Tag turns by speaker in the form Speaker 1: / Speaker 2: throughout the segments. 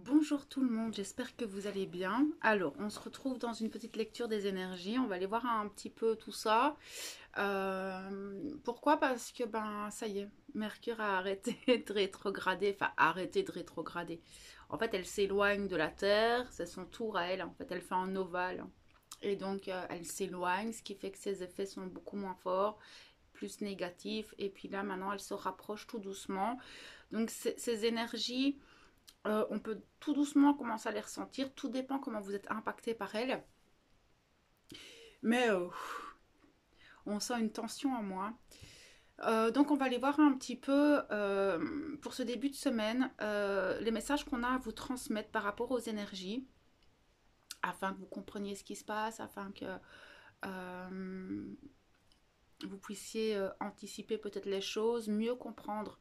Speaker 1: Bonjour tout le monde, j'espère que vous allez bien. Alors, on se retrouve dans une petite lecture des énergies. On va aller voir un petit peu tout ça. Pourquoi? Parce que, ça y est, Mercure a arrêté de rétrograder, enfin, arrêté de rétrograder. En fait, elle s'éloigne de la Terre, c'est son tour à elle. En fait, elle fait un ovale. Et donc, elle s'éloigne, ce qui fait que ses effets sont beaucoup moins forts, plus négatifs. Et puis là, maintenant, elle se rapproche tout doucement. Donc, ces énergies. On peut tout doucement commencer à les ressentir. Tout dépend comment vous êtes impacté par elles. Mais on sent une tension en moi. Donc on va aller voir un petit peu pour ce début de semaine les messages qu'on a à vous transmettre par rapport aux énergies, afin que vous compreniez ce qui se passe, afin que euh, vous puissiez anticiper peut-être les choses, mieux comprendre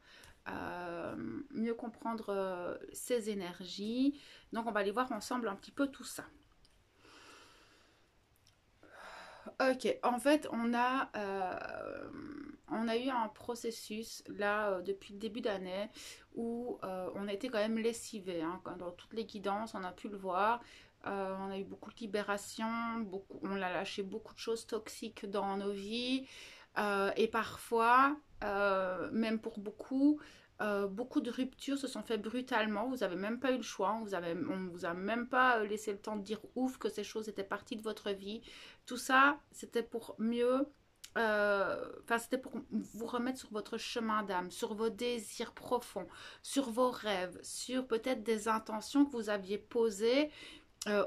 Speaker 1: ces énergies. Donc on va aller voir ensemble un petit peu tout ça. Ok, en fait, on a eu un processus là depuis le début d'année où on a été quand même lessivé, hein, dans toutes les guidances, on a pu le voir. On a eu beaucoup de libération, on a lâché beaucoup de choses toxiques dans nos vies et parfois, même pour beaucoup, beaucoup de ruptures se sont faites brutalement. Vous n'avez même pas eu le choix. On ne vous a même pas laissé le temps de dire ouf que ces choses étaient parties de votre vie. Tout ça, c'était pour mieux. C'était pour vous remettre sur votre chemin d'âme, sur vos désirs profonds, sur vos rêves, sur peut-être des intentions que vous aviez posées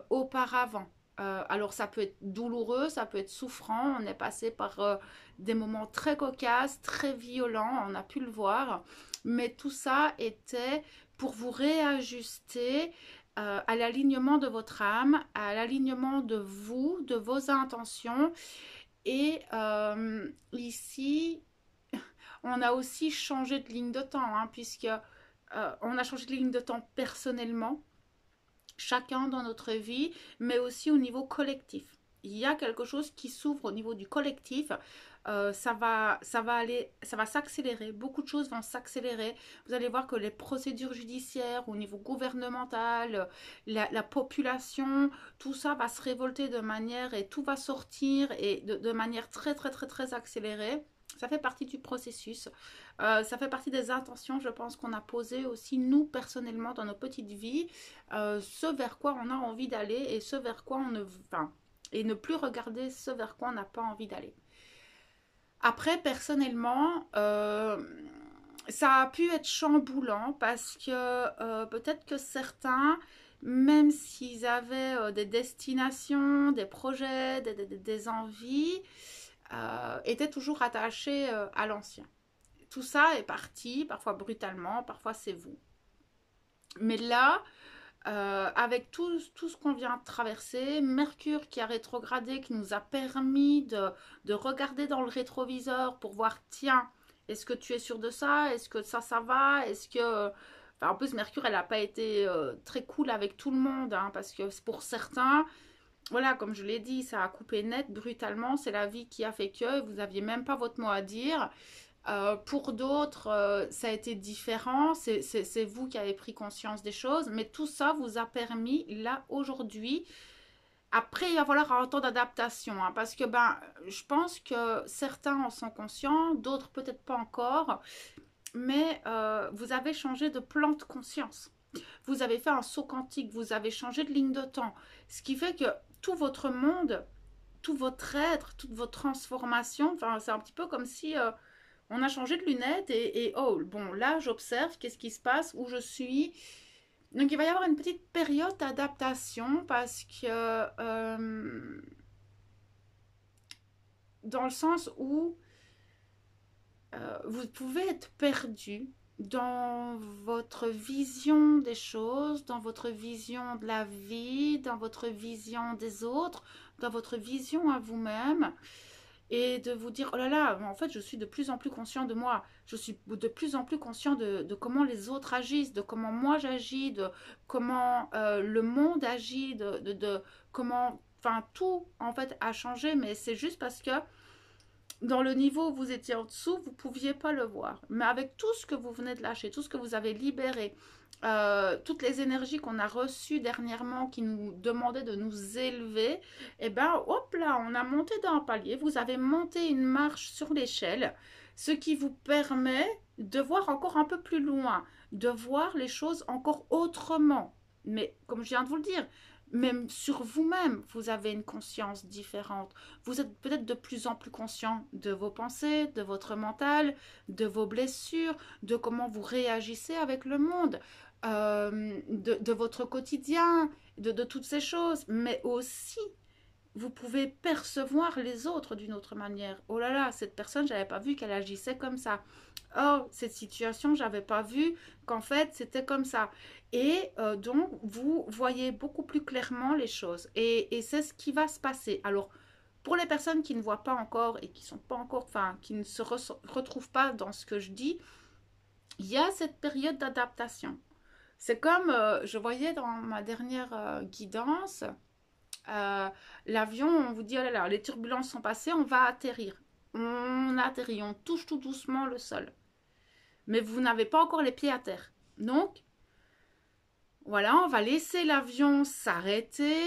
Speaker 1: auparavant. Alors ça peut être douloureux, ça peut être souffrant, on est passé par des moments très cocasses, très violents, on a pu le voir, mais tout ça était pour vous réajuster à l'alignement de votre âme, à l'alignement de vous, de vos intentions. Et ici, on a aussi changé de ligne de temps, hein, puisque on a changé de ligne de temps personnellement, chacun dans notre vie, mais aussi au niveau collectif. Il y a quelque chose qui s'ouvre au niveau du collectif. Ça va s'accélérer. Beaucoup de choses vont s'accélérer. Vous allez voir que les procédures judiciaires au niveau gouvernemental, la population, tout ça va se révolter de manière et tout va sortir et de manière très très très très accélérée. Ça fait partie du processus. Ça fait partie des intentions, je pense, qu'on a posées aussi, nous, personnellement, dans nos petites vies, ce vers quoi on a envie d'aller et ce vers quoi on ne... Enfin, et ne plus regarder ce vers quoi on n'a pas envie d'aller. Après, personnellement, ça a pu être chamboulant parce que peut-être que certains, même s'ils avaient des destinations, des projets, des envies, étaient toujours attachés à l'ancien. Tout ça est parti, parfois brutalement, parfois c'est vous. Mais là, avec tout ce qu'on vient de traverser, Mercure qui a rétrogradé, qui nous a permis de regarder dans le rétroviseur pour voir, tiens, est-ce que tu es sûr de ça? Est-ce que ça va? Est-ce que... Enfin, en plus, Mercure, elle n'a pas été très cool avec tout le monde, hein, parce que pour certains, voilà, comme je l'ai dit, ça a coupé net, brutalement, c'est la vie qui a fait que vous n'aviez même pas votre mot à dire. Pour d'autres, ça a été différent. C'est vous qui avez pris conscience des choses. Mais tout ça vous a permis, là, aujourd'hui. Après, il va falloir un temps d'adaptation. Hein, parce que je pense que certains en sont conscients, d'autres peut-être pas encore. Mais vous avez changé de plan de conscience. Vous avez fait un saut quantique. Vous avez changé de ligne de temps. Ce qui fait que tout votre monde, tout votre être, toute votre transformation, c'est un petit peu comme si on a changé de lunettes et oh, bon, là, j'observe qu'est-ce qui se passe, où je suis. Donc, il va y avoir une petite période d'adaptation parce que, dans le sens où vous pouvez être perdu dans votre vision des choses, dans votre vision de la vie, dans votre vision des autres, dans votre vision à vous-même. Et de vous dire, oh là là, en fait, je suis de plus en plus conscient de moi. Je suis de plus en plus conscient de comment les autres agissent, de comment moi j'agis, de comment le monde agit, de comment... Enfin, tout, en fait, a changé, mais c'est juste parce que dans le niveau où vous étiez en dessous, vous ne pouviez pas le voir. Mais avec tout ce que vous venez de lâcher, tout ce que vous avez libéré, toutes les énergies qu'on a reçues dernièrement qui nous demandaient de nous élever, et ben hop là, on a monté d'un palier, vous avez monté une marche sur l'échelle, ce qui vous permet de voir encore un peu plus loin, de voir les choses encore autrement. Mais comme je viens de vous le dire, même sur vous-même, vous avez une conscience différente. Vous êtes peut-être de plus en plus conscient de vos pensées, de votre mental, de vos blessures, de comment vous réagissez avec le monde, de votre quotidien, de toutes ces choses. Mais aussi, vous pouvez percevoir les autres d'une autre manière. Oh là là, cette personne, j'avais pas vu qu'elle agissait comme ça. Oh, cette situation, j'avais pas vu qu'en fait, c'était comme ça. Et donc, vous voyez beaucoup plus clairement les choses. Et c'est ce qui va se passer. Alors, pour les personnes qui ne voient pas encore et qui sont pas encore, enfin, qui ne se retrouvent pas dans ce que je dis, il y a cette période d'adaptation. C'est comme, je voyais dans ma dernière guidance, l'avion, on vous dit, oh là là, les turbulences sont passées, on va atterrir. On atterrit, on touche tout doucement le sol. Mais vous n'avez pas encore les pieds à terre. Donc, voilà, on va laisser l'avion s'arrêter,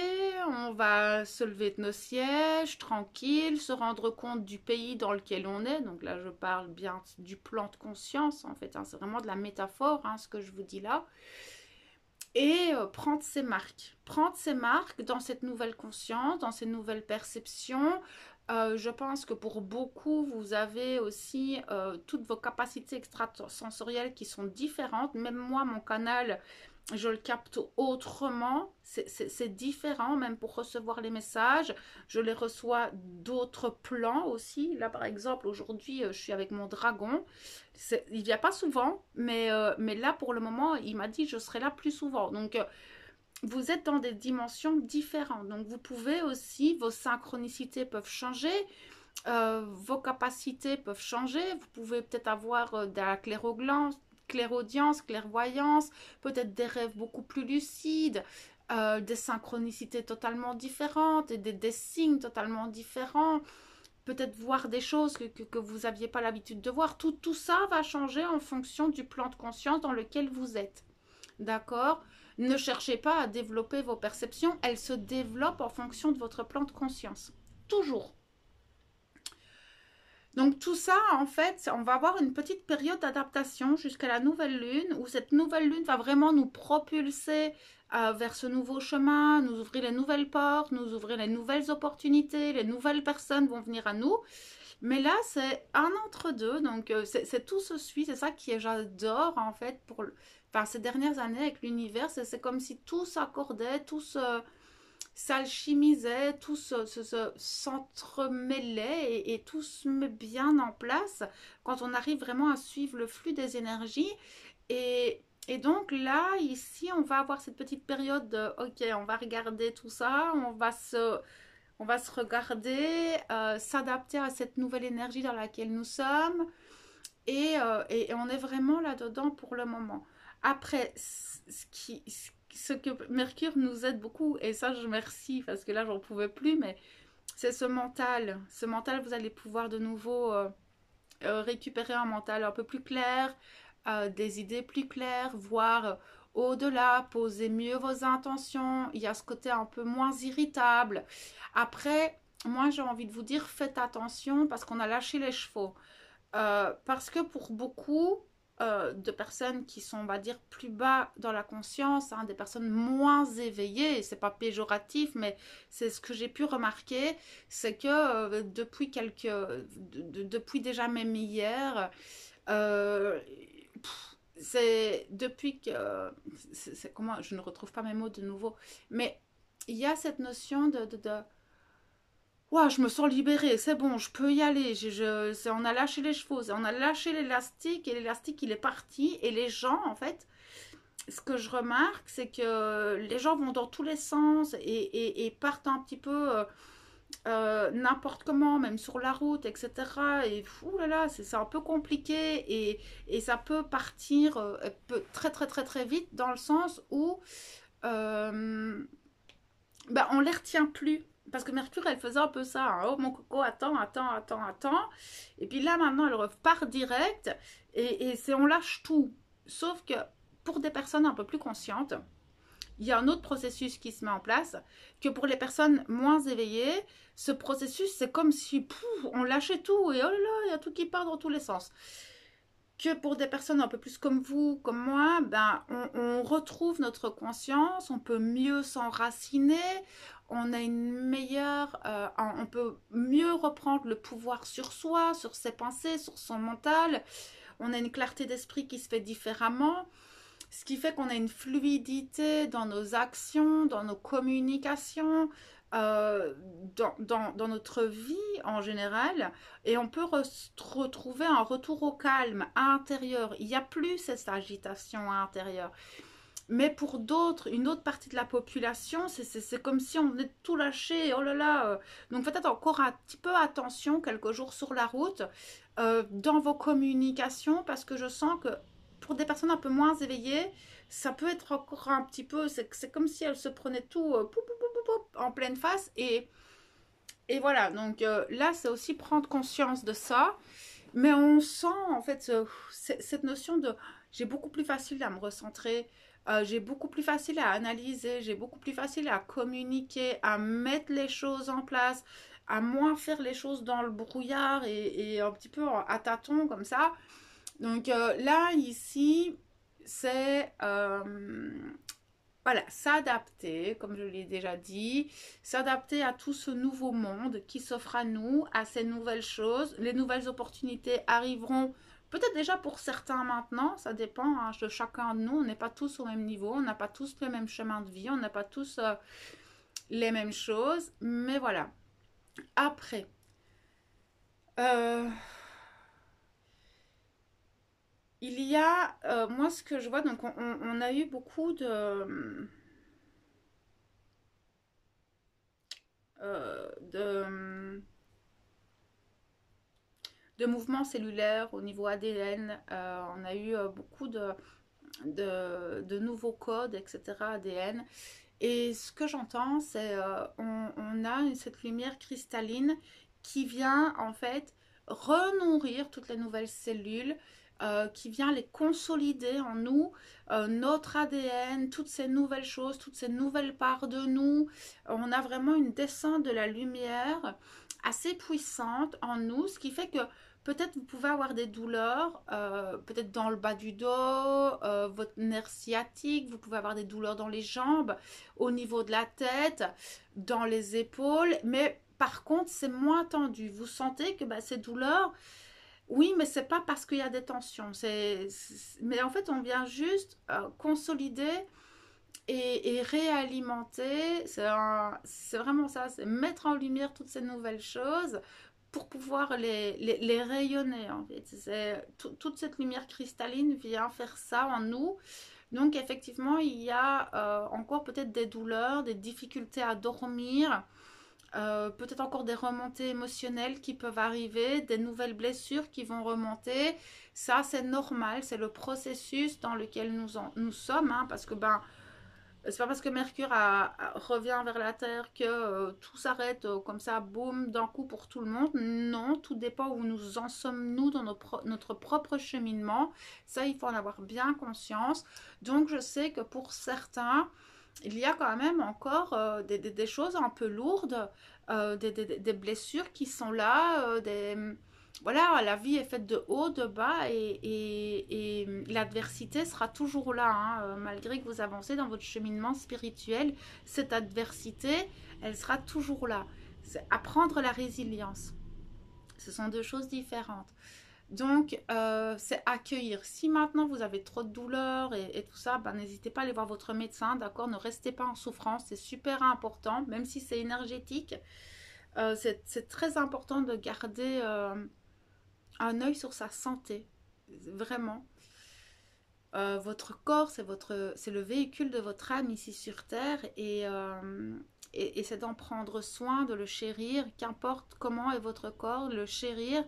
Speaker 1: on va se lever de nos sièges, tranquille, se rendre compte du pays dans lequel on est. Donc là, je parle bien du plan de conscience, en fait. Hein, c'est vraiment de la métaphore, hein, ce que je vous dis là. Et prendre ses marques. Prendre ses marques dans cette nouvelle conscience, dans ces nouvelles perceptions. Je pense que pour beaucoup, vous avez aussi toutes vos capacités extrasensorielles qui sont différentes. Même moi, mon canal, je le capte autrement. C'est différent, même pour recevoir les messages. Je les reçois d'autres plans aussi. Là, par exemple, aujourd'hui, je suis avec mon dragon. Il ne vient pas souvent, mais là, pour le moment, il m'a dit je serai là plus souvent. Donc, vous êtes dans des dimensions différentes. Donc, vous pouvez aussi, vos synchronicités peuvent changer, vos capacités peuvent changer. Vous pouvez peut-être avoir de la clairaudience, clairvoyance, peut-être des rêves beaucoup plus lucides, des synchronicités totalement différentes et des signes totalement différents. Peut-être voir des choses que vous n'aviez pas l'habitude de voir. Tout ça va changer en fonction du plan de conscience dans lequel vous êtes. D'accord? Ne cherchez pas à développer vos perceptions, elles se développent en fonction de votre plan de conscience. Toujours. Donc tout ça, en fait, on va avoir une petite période d'adaptation jusqu'à la nouvelle lune, où cette nouvelle lune va vraiment nous propulser vers ce nouveau chemin, nous ouvrir les nouvelles portes, nous ouvrir les nouvelles opportunités, les nouvelles personnes vont venir à nous. Mais là, c'est un entre-deux, donc c'est tout se suit, c'est ça que j'adore en fait enfin, ces dernières années avec l'univers, c'est comme si tout s'accordait, tout s'alchimisait, tout s'entremêlait et tout se met bien en place quand on arrive vraiment à suivre le flux des énergies. Et donc là, ici, on va avoir cette petite période de, ok, on va regarder tout ça, on va se regarder, s'adapter à cette nouvelle énergie dans laquelle nous sommes. Et on est vraiment là-dedans pour le moment. Après, ce que Mercure nous aide beaucoup, et ça je remercie parce que là j'en pouvais plus, mais c'est ce mental. Ce mental, vous allez pouvoir de nouveau récupérer un mental un peu plus clair, des idées plus claires, voir au-delà, poser mieux vos intentions. Il y a ce côté un peu moins irritable. Après, moi j'ai envie de vous dire, faites attention parce qu'on a lâché les chevaux. Parce que pour beaucoup de personnes qui sont, on va dire, plus bas dans la conscience, hein, des personnes moins éveillées, c'est pas péjoratif, mais c'est ce que j'ai pu remarquer, c'est que depuis déjà même hier, c'est depuis que, comment, je ne retrouve pas mes mots de nouveau, mais il y a cette notion de ouah, je me sens libérée, c'est bon, je peux y aller. On a lâché les chevaux, on a lâché l'élastique et l'élastique il est parti. Et les gens, en fait, ce que je remarque, c'est que les gens vont dans tous les sens et partent un petit peu n'importe comment, même sur la route, etc. Et là, c'est un peu compliqué et ça peut partir très très très très vite dans le sens où bah, on les retient plus. Parce que Mercure, elle faisait un peu ça. Hein. Oh mon coco, attends, attends, attends, attends. Et puis là, maintenant, elle repart direct. Et c'est on lâche tout. Sauf que pour des personnes un peu plus conscientes, il y a un autre processus qui se met en place que pour les personnes moins éveillées. Ce processus, c'est comme si on lâchait tout et oh là là, il y a tout qui part dans tous les sens. Que pour des personnes un peu plus comme vous, comme moi, ben, on retrouve notre conscience, on peut mieux s'enraciner, on a une meilleure, on peut mieux reprendre le pouvoir sur soi, sur ses pensées, sur son mental. On a une clarté d'esprit qui se fait différemment. Ce qui fait qu'on a une fluidité dans nos actions, dans nos communications, dans notre vie en général. Et on peut retrouver un retour au calme intérieur. Il n'y a plus cette agitation intérieure. Mais pour d'autres, une autre partie de la population, c'est comme si on est tout lâché. Oh là là. Donc faites encore un petit peu attention quelques jours sur la route dans vos communications parce que je sens que pour des personnes un peu moins éveillées, ça peut être encore un petit peu, c'est comme si elles se prenaient tout en pleine face. Et voilà, donc là, c'est aussi prendre conscience de ça. Mais on sent en fait cette notion de j'ai beaucoup plus facile à me recentrer, j'ai beaucoup plus facile à analyser, j'ai beaucoup plus facile à communiquer, à mettre les choses en place, à moins faire les choses dans le brouillard et un petit peu à tâtons comme ça. Donc là, ici, c'est voilà, s'adapter, comme je l'ai déjà dit, s'adapter à tout ce nouveau monde qui s'offre à nous, à ces nouvelles choses. Les nouvelles opportunités arriveront peut-être déjà pour certains maintenant, ça dépend hein, de chacun de nous. On n'est pas tous au même niveau, on n'a pas tous le même chemin de vie, on n'a pas tous les mêmes choses. Mais voilà. Après, euh, il y a, moi ce que je vois, donc on a eu beaucoup de de mouvements cellulaires au niveau ADN. On a eu beaucoup de nouveaux codes, etc. ADN. Et ce que j'entends, c'est on a cette lumière cristalline qui vient en fait renourrir toutes les nouvelles cellules, qui vient les consolider en nous, notre ADN, toutes ces nouvelles choses, toutes ces nouvelles parts de nous. On a vraiment une descente de la lumière assez puissante en nous, ce qui fait que peut-être vous pouvez avoir des douleurs, peut-être dans le bas du dos, votre nerf sciatique, vous pouvez avoir des douleurs dans les jambes, au niveau de la tête, dans les épaules, mais par contre c'est moins tendu. Vous sentez que bah, ces douleurs, oui, mais c'est pas parce qu'il y a des tensions. Mais en fait, on vient juste consolider et réalimenter. C'est vraiment ça, c'est mettre en lumière toutes ces nouvelles choses pour pouvoir les rayonner en fait. Toute cette lumière cristalline vient faire ça en nous. Donc effectivement, il y a encore peut-être des douleurs, des difficultés à dormir, peut-être encore des remontées émotionnelles qui peuvent arriver, des nouvelles blessures qui vont remonter. Ça, c'est normal, c'est le processus dans lequel nous sommes, hein, parce que ben, c'est pas parce que Mercure revient vers la Terre que tout s'arrête comme ça, boum, d'un coup pour tout le monde. Non, tout dépend où nous en sommes, nous, dans notre propre cheminement. Ça, il faut en avoir bien conscience. Donc, je sais que pour certains, il y a quand même encore des choses un peu lourdes, des blessures qui sont là, voilà, la vie est faite de haut, de bas et l'adversité sera toujours là, hein, malgré que vous avancez dans votre cheminement spirituel, cette adversité, elle sera toujours là. C'est apprendre la résilience. Ce sont deux choses différentes. Donc, c'est accueillir. Si maintenant vous avez trop de douleurs et tout ça, ben, n'hésitez pas à aller voir votre médecin, d'accord? Ne restez pas en souffrance, c'est super important, même si c'est énergétique. C'est très important de garder un œil sur sa santé, vraiment. Votre corps, c'est le véhicule de votre âme ici sur Terre et c'est d'en prendre soin, de le chérir, qu'importe comment est votre corps, le chérir,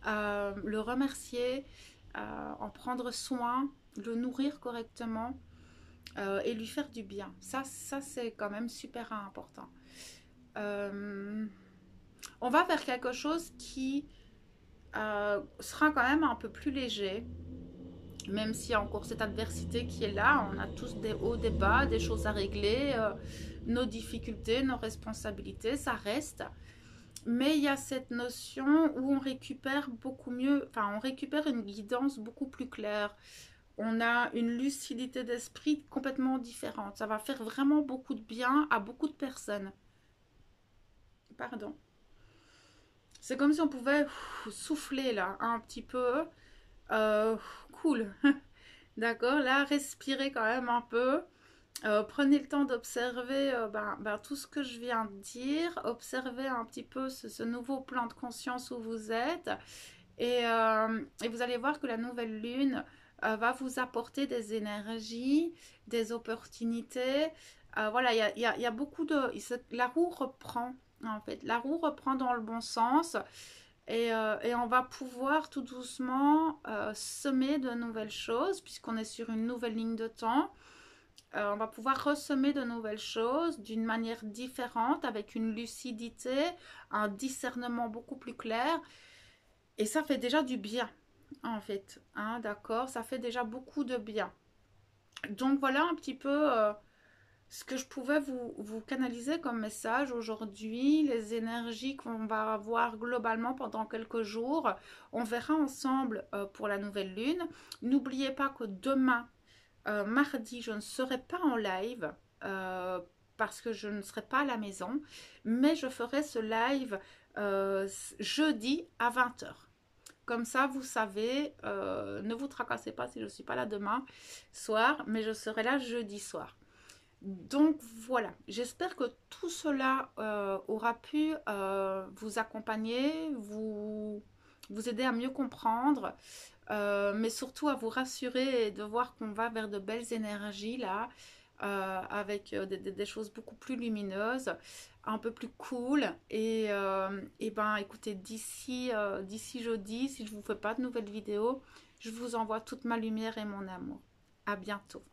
Speaker 1: le remercier, en prendre soin, le nourrir correctement et lui faire du bien. Ça c'est quand même super important. On va vers quelque chose qui sera quand même un peu plus léger. Même s'il y a encore cette adversité qui est là, on a tous des hauts, des bas, des choses à régler, nos difficultés, nos responsabilités, ça reste. Mais il y a cette notion où on récupère beaucoup mieux, enfin on récupère une guidance beaucoup plus claire. On a une lucidité d'esprit complètement différente. Ça va faire vraiment beaucoup de bien à beaucoup de personnes. Pardon. C'est comme si on pouvait souffler là un petit peu. Euh, cool. D'accord, là, respirez quand même un peu. Prenez le temps d'observer tout ce que je viens de dire. Observez un petit peu ce nouveau plan de conscience où vous êtes. Et vous allez voir que la nouvelle lune va vous apporter des énergies, des opportunités. Voilà, il y a beaucoup de... La roue reprend, en fait. La roue reprend dans le bon sens. Et on va pouvoir tout doucement semer de nouvelles choses, puisqu'on est sur une nouvelle ligne de temps. On va pouvoir ressemer de nouvelles choses d'une manière différente, avec une lucidité, un discernement beaucoup plus clair. Et ça fait déjà du bien, en fait. Hein, d'accord, ça fait déjà beaucoup de bien. Donc voilà un petit peu ce que je pouvais vous canaliser comme message aujourd'hui, les énergies qu'on va avoir globalement pendant quelques jours. On verra ensemble pour la nouvelle lune. N'oubliez pas que demain, mardi, je ne serai pas en live. Parce que je ne serai pas à la maison, mais je ferai ce live jeudi à 20 h. Comme ça, vous savez, ne vous tracassez pas si je ne suis pas là demain soir, mais je serai là jeudi soir. Donc voilà, j'espère que tout cela aura pu vous accompagner, vous aider à mieux comprendre, mais surtout à vous rassurer et de voir qu'on va vers de belles énergies là, avec des choses beaucoup plus lumineuses, un peu plus cool. Et ben écoutez, d'ici jeudi, si je ne vous fais pas de nouvelles vidéos, je vous envoie toute ma lumière et mon amour. À bientôt.